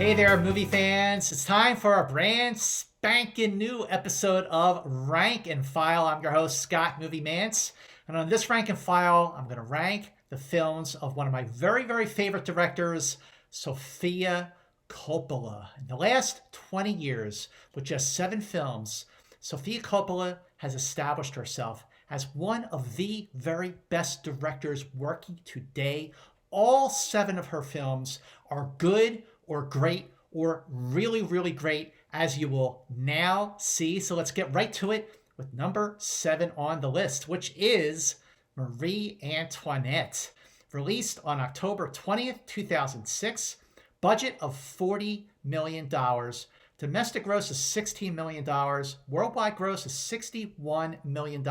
Hey there, movie fans. It's time for a brand spanking new episode of Rank and File. I'm your host, Scott Movie Mantz. And on this Rank and File, I'm going to rank the films of one of my very, very favorite directors, Sofia Coppola. In the last 20 years, with just 7 films, Sofia Coppola has established herself as one of the very best directors working today. All 7 of her films are good or great or really, really great, as you will now see. So let's get right to it with number 7 on the list, which is Marie Antoinette. Released on October 20th, 2006. Budget of $40 million. Domestic gross is $16 million. Worldwide gross is $61 million.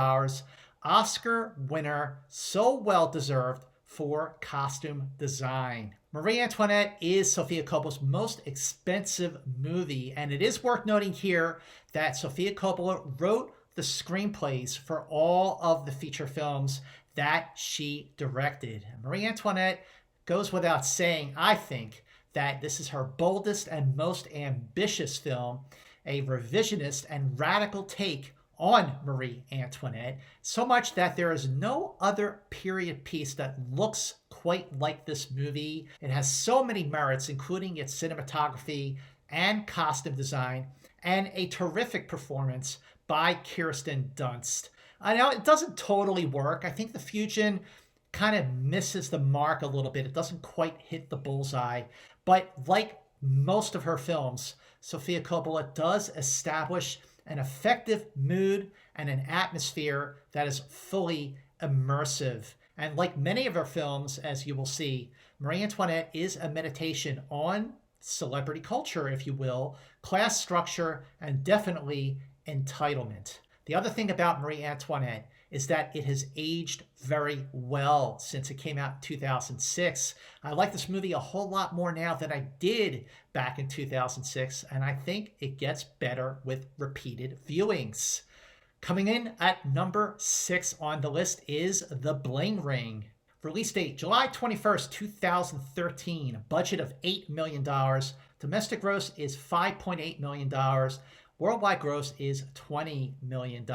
Oscar winner, so well deserved for costume design. Marie Antoinette is Sofia Coppola's most expensive movie, and it is worth noting here that Sofia Coppola wrote the screenplays for all of the feature films that she directed. Marie Antoinette goes without saying, I think, that this is her boldest and most ambitious film, a revisionist and radical take on Marie Antoinette, so much that there is no other period piece that looks quite like this movie. It has so many merits, including its cinematography and costume design, and a terrific performance by Kirsten Dunst. I know it doesn't totally work. I think the fusion kind of misses the mark a little bit. It doesn't quite hit the bullseye. But like most of her films, Sofia Coppola does establish an effective mood and an atmosphere that is fully immersive. And like many of her films, as you will see, Marie Antoinette is a meditation on celebrity culture, if you will, class structure, and definitely entitlement. The other thing about Marie Antoinette is that it has aged very well since it came out in 2006. I like this movie a whole lot more now than I did back in 2006, and I think it gets better with repeated viewings. Coming in at number 6 on the list is The Bling Ring. Release date July 21st, 2013. Budget of $8 million. Domestic gross is $5.8 million. Worldwide gross is $20 million.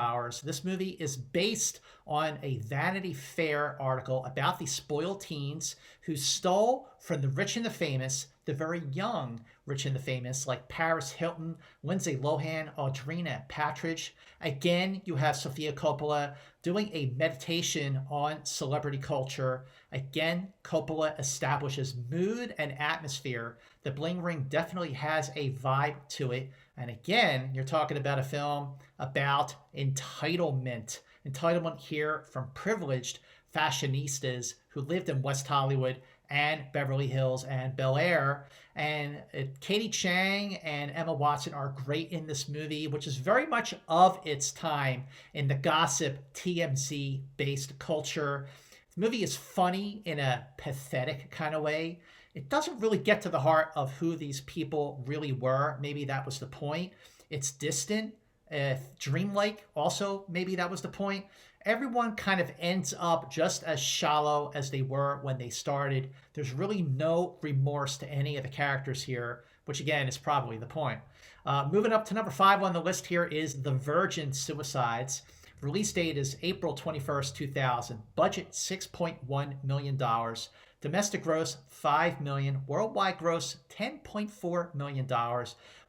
This movie is based on a Vanity Fair article about the spoiled teens who stole from the rich and the famous, the very young rich and the famous, like Paris Hilton, Lindsay Lohan, Audrina Patridge. Again, you have Sofia Coppola doing a meditation on celebrity culture. Again, Coppola establishes mood and atmosphere. The Bling Ring definitely has a vibe to it. And again, you're talking about a film about entitlement. Entitlement here from privileged fashionistas who lived in West Hollywood and Beverly Hills and Bel Air. And Katie Chang and Emma Watson are great in this movie, which is very much of its time in the gossip TMZ-based culture. The movie is funny in a pathetic kind of way. It doesn't really get to the heart of who these people really were. Maybe that was the point. It's distant, dreamlike. Also, maybe that was the point. Everyone kind of ends up just as shallow as they were when they started. There's really no remorse to any of the characters here, which again is probably the point. Moving up to number 5 on the list here is The Virgin Suicides. Release date is April 21st, 2000. Budget $6.1 million. Domestic gross $5 million. Worldwide gross $10.4 million.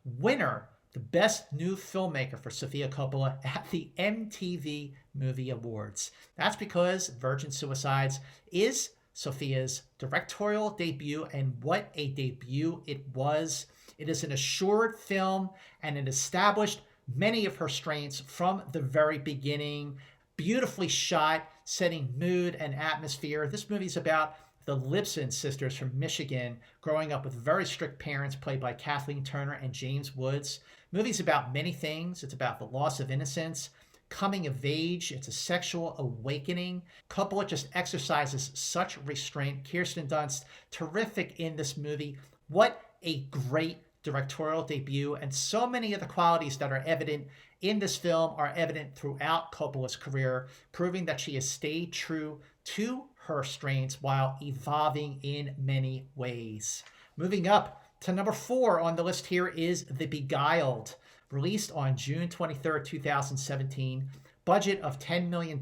Winner, the best new filmmaker for Sofia Coppola at the MTV Movie Awards. That's because Virgin Suicides is Sofia's directorial debut, and what a debut it was. It is an assured film, and it established many of her strengths from the very beginning. Beautifully shot, setting mood and atmosphere. This movie's about the Lipson sisters from Michigan growing up with very strict parents played by Kathleen Turner and James Woods. Movie's about many things. It's about the loss of innocence, coming of age. It's a sexual awakening. Coppola just exercises such restraint. Kirsten Dunst, terrific in this movie. What a great directorial debut, and so many of the qualities that are evident in this film are evident throughout Coppola's career, proving that she has stayed true to her strengths while evolving in many ways. Moving up To number 4 on the list here is The Beguiled, released on June 23rd, 2017. Budget of $10 million,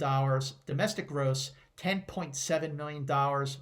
domestic gross $10.7 million,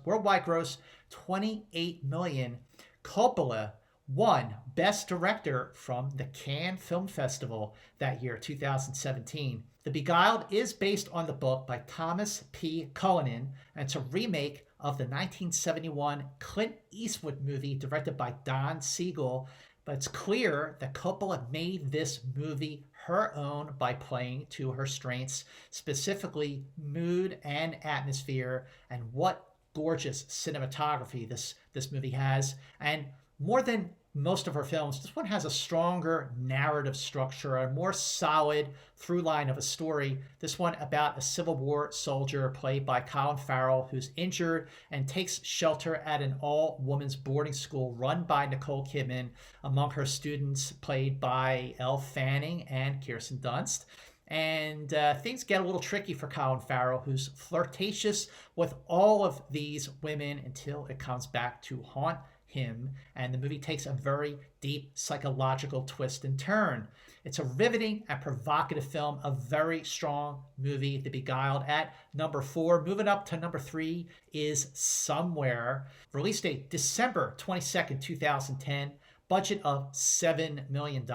worldwide gross $28 million. Coppola won Best Director from the Cannes Film Festival that year, 2017. The Beguiled is based on the book by Thomas P. Cullinan, and it's a remake of the 1971 Clint Eastwood movie directed by Don Siegel. But it's clear that Coppola made this movie her own by playing to her strengths, specifically mood and atmosphere, and what gorgeous cinematography this movie has. And more than most of her films, this one has a stronger narrative structure, a more solid through line of a story. This one about a Civil War soldier played by Colin Farrell who's injured and takes shelter at an all-women's boarding school run by Nicole Kidman, among her students played by Elle Fanning and Kirsten Dunst. And things get a little tricky for Colin Farrell, who's flirtatious with all of these women until it comes back to haunt him, and the movie takes a very deep psychological twist and turn. It's a riveting and provocative film, a very strong movie. The Beguiled at number 4. Moving up to number 3 is Somewhere. Release date December 22nd, 2010. Budget of $7 million.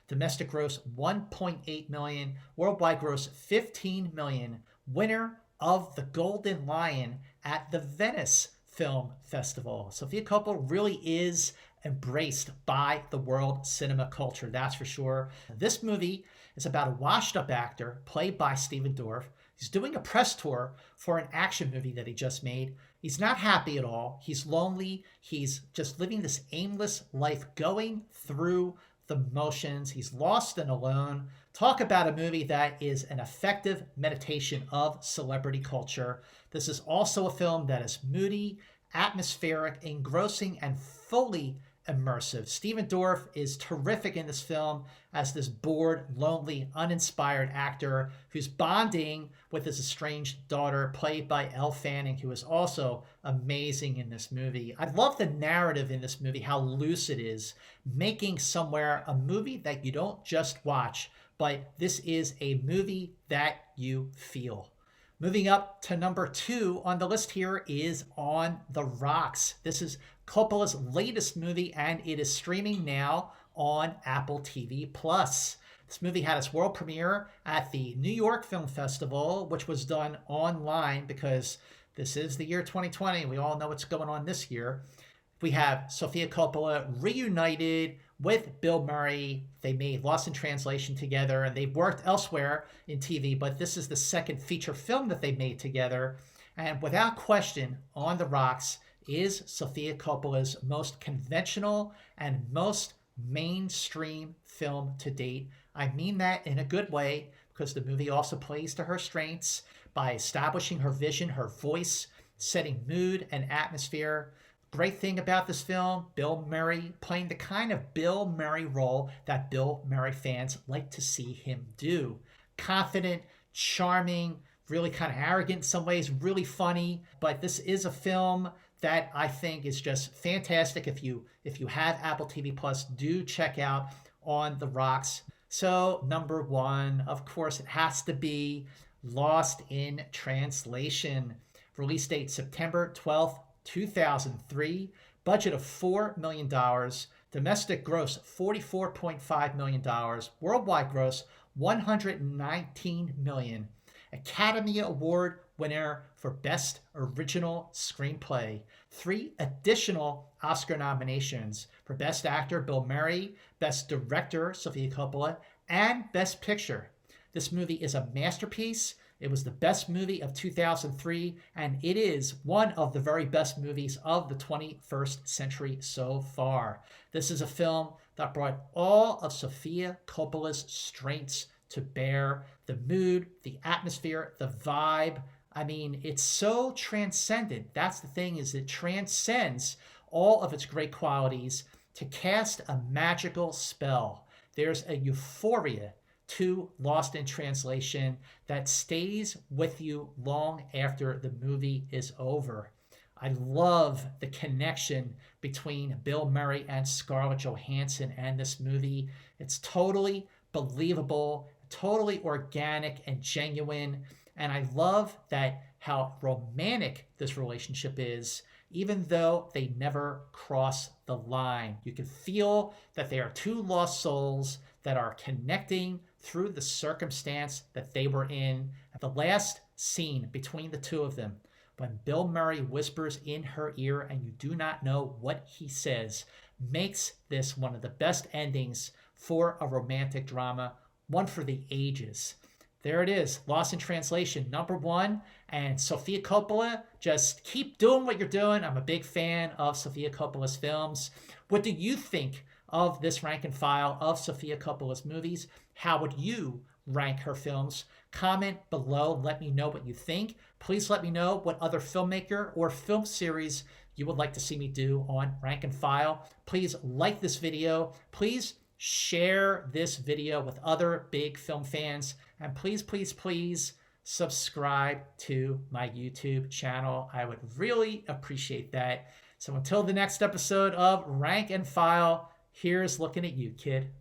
Domestic gross $1.8 million. Worldwide gross $15 million. Winner of the Golden Lion at the Venice Film Festival. Sofia Coppola really is embraced by the world cinema culture, that's for sure. This movie is about a washed-up actor played by Stephen Dorff. He's doing a press tour for an action movie that he just made. He's not happy at all. He's lonely. He's just living this aimless life, going through the motions. He's lost and alone. Talk about a movie that is an effective meditation of celebrity culture. This is also a film that is moody, atmospheric, engrossing, and fully immersive. Stephen Dorff is terrific in this film as this bored, lonely, uninspired actor who's bonding with his estranged daughter, played by Elle Fanning, who is also amazing in this movie. I love the narrative in this movie, how loose it is, making Somewhere a movie that you don't just watch, but this is a movie that you feel. Moving up to number 2 on the list here is On the Rocks. This is Coppola's latest movie, and it is streaming now on Apple TV+. This movie had its world premiere at the New York Film Festival, which was done online because this is the year 2020. We all know what's going on this year. We have Sofia Coppola reunited with Bill Murray. They made Lost in Translation together, and they've worked elsewhere in TV, but this is the second feature film that they made together. And without question, On the Rocks is Sofia Coppola's most conventional and most mainstream film to date. I mean that in a good way, because the movie also plays to her strengths by establishing her vision, her voice, setting mood and atmosphere. Great thing about this film, Bill Murray playing the kind of Bill Murray role that Bill Murray fans like to see him do. Confident, charming, really kind of arrogant in some ways, really funny. But this is a film that I think is just fantastic. If you have Apple TV Plus, do check out On the Rocks. So number 1, of course, it has to be Lost in Translation. Release date September 12th, 2003, budget of $4 million, domestic gross $44.5 million, worldwide gross $119 million, Academy Award winner for Best Original Screenplay, 3 additional Oscar nominations for Best Actor, Bill Murray, Best Director, Sofia Coppola, and Best Picture. This movie is a masterpiece. It was the best movie of 2003, and it is one of the very best movies of the 21st century so far. This is a film that brought all of Sofia Coppola's strengths to bear. The mood, the atmosphere, the vibe. I mean, it's so transcendent. That's the thing, is it transcends all of its great qualities to cast a magical spell. There's a euphoria to Lost in Translation that stays with you long after the movie is over. I love the connection between Bill Murray and Scarlett Johansson and this movie. It's totally believable, totally organic and genuine. And I love that how romantic this relationship is, even though they never cross the line. You can feel that they are two lost souls that are connecting through the circumstance that they were in. The last scene between the two of them, when Bill Murray whispers in her ear and you do not know what he says, makes this one of the best endings for a romantic drama, one for the ages. There it is, Lost in Translation, #1. And Sofia Coppola, just keep doing what you're doing. I'm a big fan of Sofia Coppola's films. What do you think of this rank and file of Sofia Coppola's movies? How would you rank her films? Comment below, let me know what you think. Please let me know what other filmmaker or film series you would like to see me do on Rank and File. Please like this video. Please share this video with other big film fans. And please, please, please subscribe to my YouTube channel. I would really appreciate that. So until the next episode of Rank and File, here's looking at you, kid.